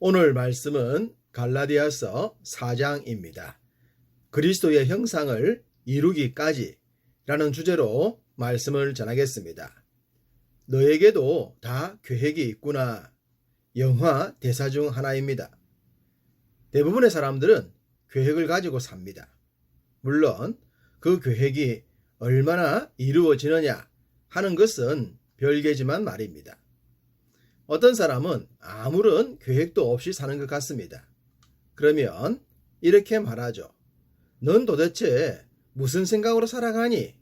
오늘 말씀은 갈라디아서 4장입니다. 그리스도의 형상을 이루기까지 라는 주제로 말씀을 전하겠습니다. 너에게도 다 계획이 있구나. 영화 대사 중 하나입니다. 대부분의 사람들은 계획을 가지고 삽니다. 물론 그 계획이 얼마나 이루어지느냐 하는 것은 별개지만 말입니다. 어떤 사람은 아무런 계획도 없이 사는 것 같습니다. 그러면 이렇게 말하죠. 넌 도대체 무슨 생각으로 살아가니?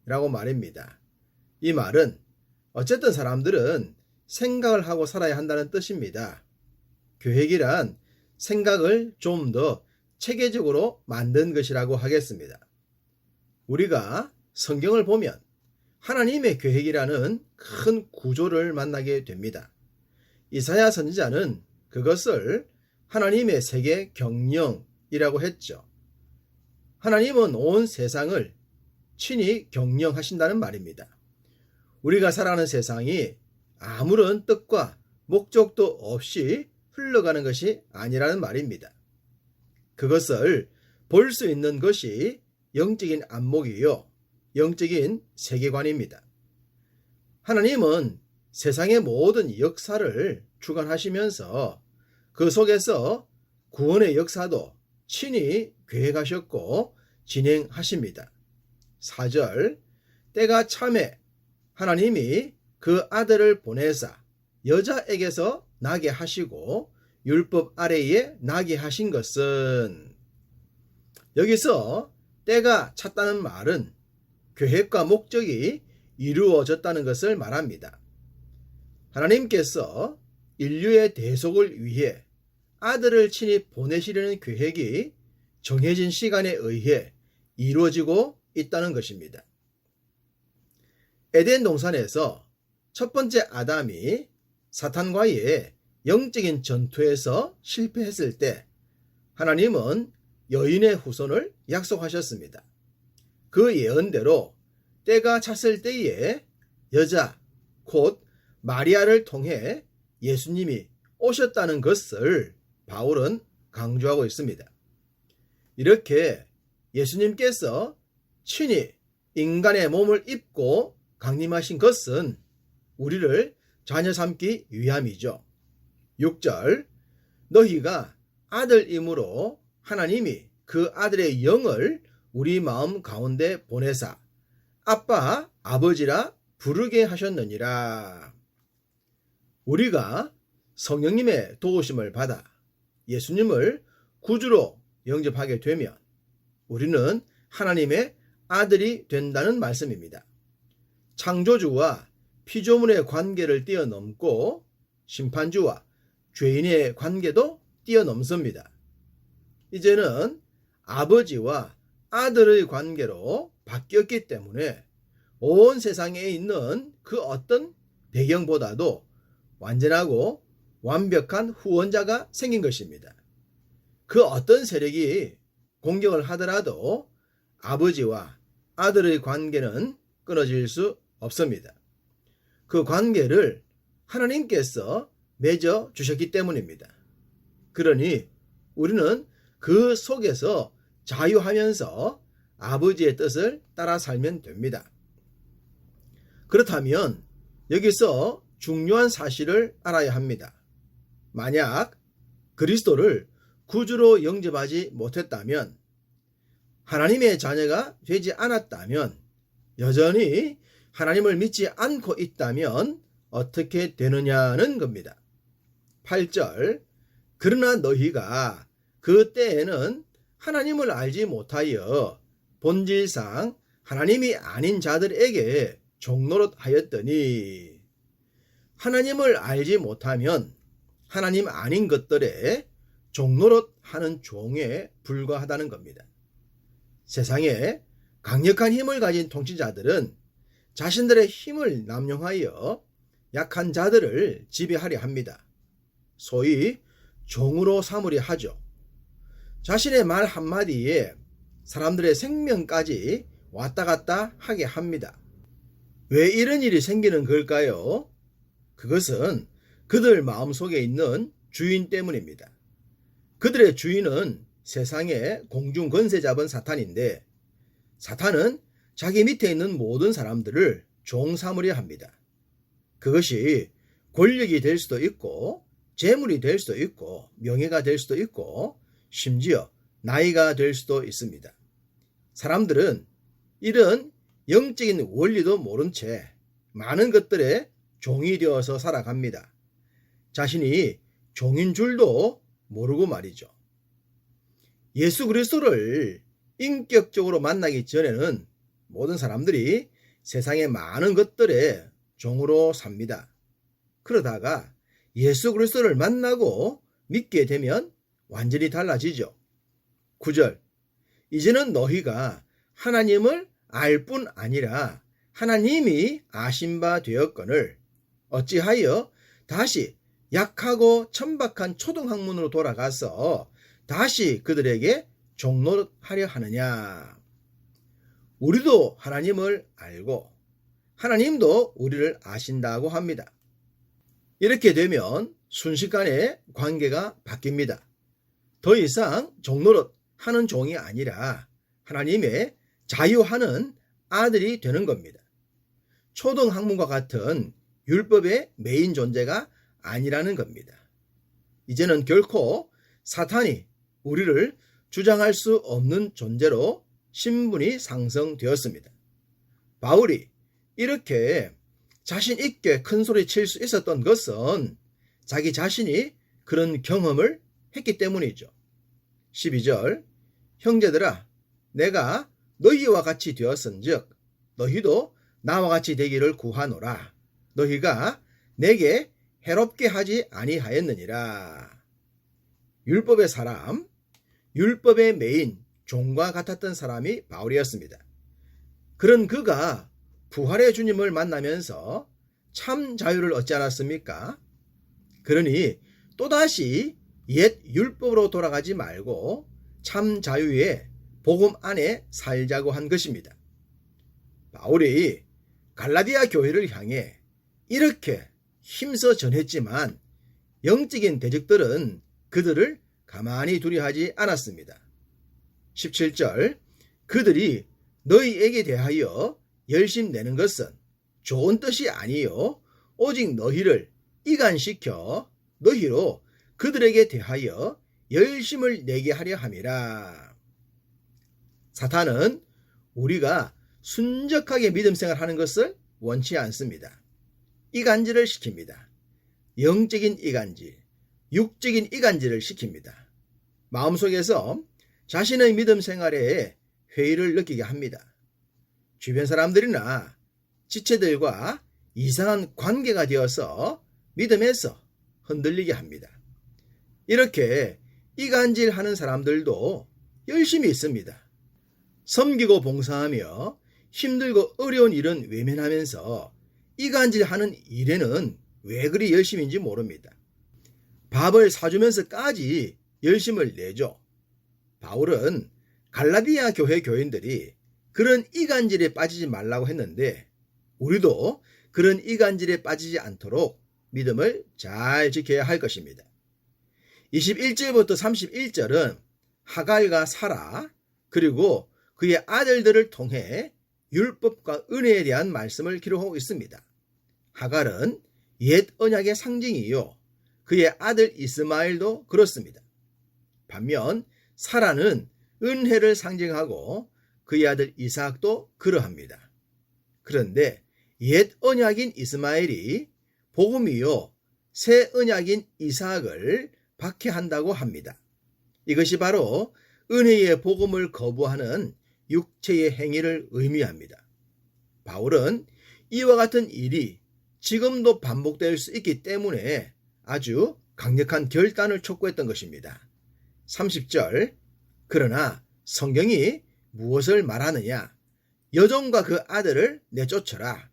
라고 말입니다. 이 말은 어쨌든 사람들은 생각을 하고 살아야 한다는 뜻입니다. 계획이란 생각을 좀 더 체계적으로 만든 것이라고 하겠습니다. 우리가 성경을 보면 하나님의 계획이라는 큰 구조를 만나게 됩니다. 이사야 선지자는 그것을 하나님의 세계 경영이라고 했죠. 하나님은 온 세상을 친히 경영하신다는 말입니다. 우리가 살아가는 세상이 아무런 뜻과 목적도 없이 흘러가는 것이 아니라는 말입니다. 그것을 볼 수 있는 것이 영적인 안목이요, 영적인 세계관입니다. 하나님은 세상의 모든 역사를 주관하시면서 그 속에서 구원의 역사도 친히 계획하셨고 진행하십니다. 4절, 때가 참에 하나님이 그 아들을 보내사 여자에게서 나게 하시고 율법 아래에 나게 하신 것은, 여기서 때가 찼다는 말은 계획과 목적이 이루어졌다는 것을 말합니다. 하나님께서 인류의 대속을 위해 아들을 친히 보내시려는 계획이 정해진 시간에 의해 이루어지고 있다는 것입니다. 에덴 동산에서 첫 번째 아담이 사탄과의 영적인 전투에서 실패했을 때 하나님은 여인의 후손을 약속하셨습니다. 그 예언대로 때가 찼을 때에 여자, 곧 마리아를 통해 예수님이 오셨다는 것을 바울은 강조하고 있습니다. 이렇게 예수님께서 친히 인간의 몸을 입고 강림하신 것은 우리를 자녀 삼기 위함이죠. 6절, 너희가 아들이므로 하나님이 그 아들의 영을 우리 마음 가운데 보내사 아빠, 아버지라 부르게 하셨느니라. 우리가 성령님의 도우심을 받아 예수님을 구주로 영접하게 되면 우리는 하나님의 아들이 된다는 말씀입니다. 창조주와 피조물의 관계를 뛰어넘고 심판주와 죄인의 관계도 뛰어넘습니다. 이제는 아버지와 아들의 관계로 바뀌었기 때문에 온 세상에 있는 그 어떤 배경보다도 완전하고 완벽한 후원자가 생긴 것입니다. 그 어떤 세력이 공격을 하더라도 아버지와 아들의 관계는 끊어질 수 없습니다. 그 관계를 하나님께서 맺어 주셨기 때문입니다. 그러니 우리는 그 속에서 자유하면서 아버지의 뜻을 따라 살면 됩니다. 그렇다면 여기서 중요한 사실을 알아야 합니다. 만약 그리스도를 구주로 영접하지 못했다면, 하나님의 자녀가 되지 않았다면, 여전히 하나님을 믿지 않고 있다면 어떻게 되느냐는 겁니다. 8절, 그러나 너희가 그 때에는 하나님을 알지 못하여 본질상 하나님이 아닌 자들에게 종노릇 하였더니, 하나님을 알지 못하면 하나님 아닌 것들에 종노릇 하는 종에 불과하다는 겁니다. 세상에 강력한 힘을 가진 통치자들은 자신들의 힘을 남용하여 약한 자들을 지배하려 합니다. 소위 종으로 삼으려 하죠. 자신의 말 한마디에 사람들의 생명까지 왔다 갔다 하게 합니다. 왜 이런 일이 생기는 걸까요? 그것은 그들 마음속에 있는 주인 때문입니다. 그들의 주인은 세상의 공중 권세 잡은 사탄인데 사탄은 자기 밑에 있는 모든 사람들을 종 삼으려 합니다. 그것이 권력이 될 수도 있고 재물이 될 수도 있고 명예가 될 수도 있고 심지어 나이가 될 수도 있습니다. 사람들은 이런 영적인 원리도 모른 채 많은 것들에 종이 되어서 살아갑니다. 자신이 종인 줄도 모르고 말이죠. 예수 그리스도를 인격적으로 만나기 전에는 모든 사람들이 세상의 많은 것들에 종으로 삽니다. 그러다가 예수 그리스도를 만나고 믿게 되면 완전히 달라지죠. 9절 이제는 너희가 하나님을 알 뿐 아니라 하나님이 아신 바 되었거늘 어찌하여 다시 약하고 천박한 초등학문으로 돌아가서 다시 그들에게 종노릇하려 하느냐. 우리도 하나님을 알고 하나님도 우리를 아신다고 합니다. 이렇게 되면 순식간에 관계가 바뀝니다. 더 이상 종노릇 하는 종이 아니라 하나님의 자유하는 아들이 되는 겁니다. 초등학문과 같은 율법의 메인 존재가 아니라는 겁니다. 이제는 결코 사탄이 우리를 주장할 수 없는 존재로 신분이 상승되었습니다. 바울이 이렇게 자신 있게 큰 소리 칠 수 있었던 것은 자기 자신이 그런 경험을 했기 때문이죠. 12절 형제들아 내가 너희와 같이 되었은즉 너희도 나와 같이 되기를 구하노라. 너희가 내게 해롭게 하지 아니하였느니라. 율법의 사람, 율법의 메인 종과 같았던 사람이 바울이었습니다. 그런 그가 부활의 주님을 만나면서 참 자유를 얻지 않았습니까? 그러니 또다시 옛 율법으로 돌아가지 말고 참 자유의 복음 안에 살자고 한 것입니다. 바울이 갈라디아 교회를 향해 이렇게 힘써 전했지만 영적인 대적들은 그들을 가만히 두려 하지 않았습니다. 17절 그들이 너희에게 대하여 열심 내는 것은 좋은 뜻이 아니요 오직 너희를 이간시켜 너희로 그들에게 대하여 열심을 내게 하려 함이라. 사탄은 우리가 순적하게 믿음 생활하는 것을 원치 않습니다. 이간질을 시킵니다. 영적인 이간질, 육적인 이간질을 시킵니다. 마음속에서 자신의 믿음 생활에 회의를 느끼게 합니다. 주변 사람들이나 지체들과 이상한 관계가 되어서 믿음에서 흔들리게 합니다. 이렇게 이간질하는 사람들도 열심히 있습니다. 섬기고 봉사하며 힘들고 어려운 일은 외면하면서 이간질하는 일에는 왜 그리 열심인지 모릅니다. 밥을 사주면서까지 열심을 내죠. 바울은 갈라디아 교회 교인들이 그런 이간질에 빠지지 말라고 했는데 우리도 그런 이간질에 빠지지 않도록 믿음을 잘 지켜야 할 것입니다. 21절부터 31절은 하갈과 사라 그리고 그의 아들들을 통해 율법과 은혜에 대한 말씀을 기록하고 있습니다. 하갈은 옛 언약의 상징이요 그의 아들 이스마엘도 그렇습니다. 반면 사라는 은혜를 상징하고 그의 아들 이삭도 그러합니다. 그런데 옛 언약인 이스마엘이 복음이요 새 언약인 이삭을 박해한다고 합니다. 이것이 바로 은혜의 복음을 거부하는 육체의 행위를 의미합니다. 바울은 이와 같은 일이 지금도 반복될 수 있기 때문에 아주 강력한 결단을 촉구했던 것입니다. 30절 그러나 성경이 무엇을 말하느냐? 여종과 그 아들을 내쫓아라.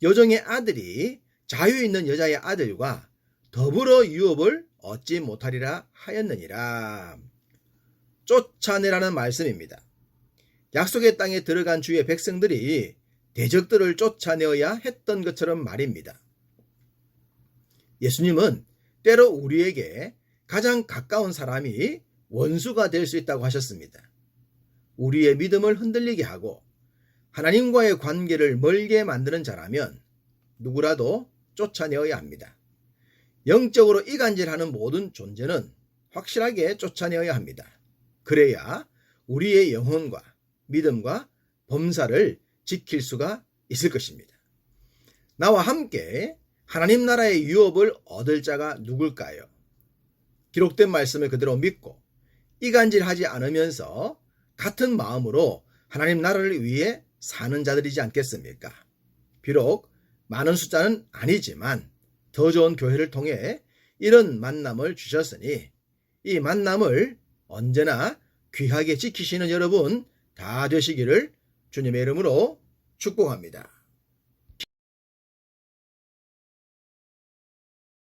여종의 아들이 자유 있는 여자의 아들과 더불어 유업을 얻지 못하리라 하였느니라. 쫓아내라는 말씀입니다. 약속의 땅에 들어간 주의 백성들이 대적들을 쫓아내어야 했던 것처럼 말입니다. 예수님은 때로 우리에게 가장 가까운 사람이 원수가 될 수 있다고 하셨습니다. 우리의 믿음을 흔들리게 하고 하나님과의 관계를 멀게 만드는 자라면 누구라도 쫓아내어야 합니다. 영적으로 이간질하는 모든 존재는 확실하게 쫓아내어야 합니다. 그래야 우리의 영혼과 믿음과 범사를 지킬 수가 있을 것입니다. 나와 함께 하나님 나라의 유업을 얻을 자가 누굴까요? 기록된 말씀을 그대로 믿고 이간질하지 않으면서 같은 마음으로 하나님 나라를 위해 사는 자들이지 않겠습니까? 비록 많은 숫자는 아니지만 더 좋은 교회를 통해 이런 만남을 주셨으니 이 만남을 언제나 귀하게 지키시는 여러분 다 되시기를 주님의 이름으로 축복합니다.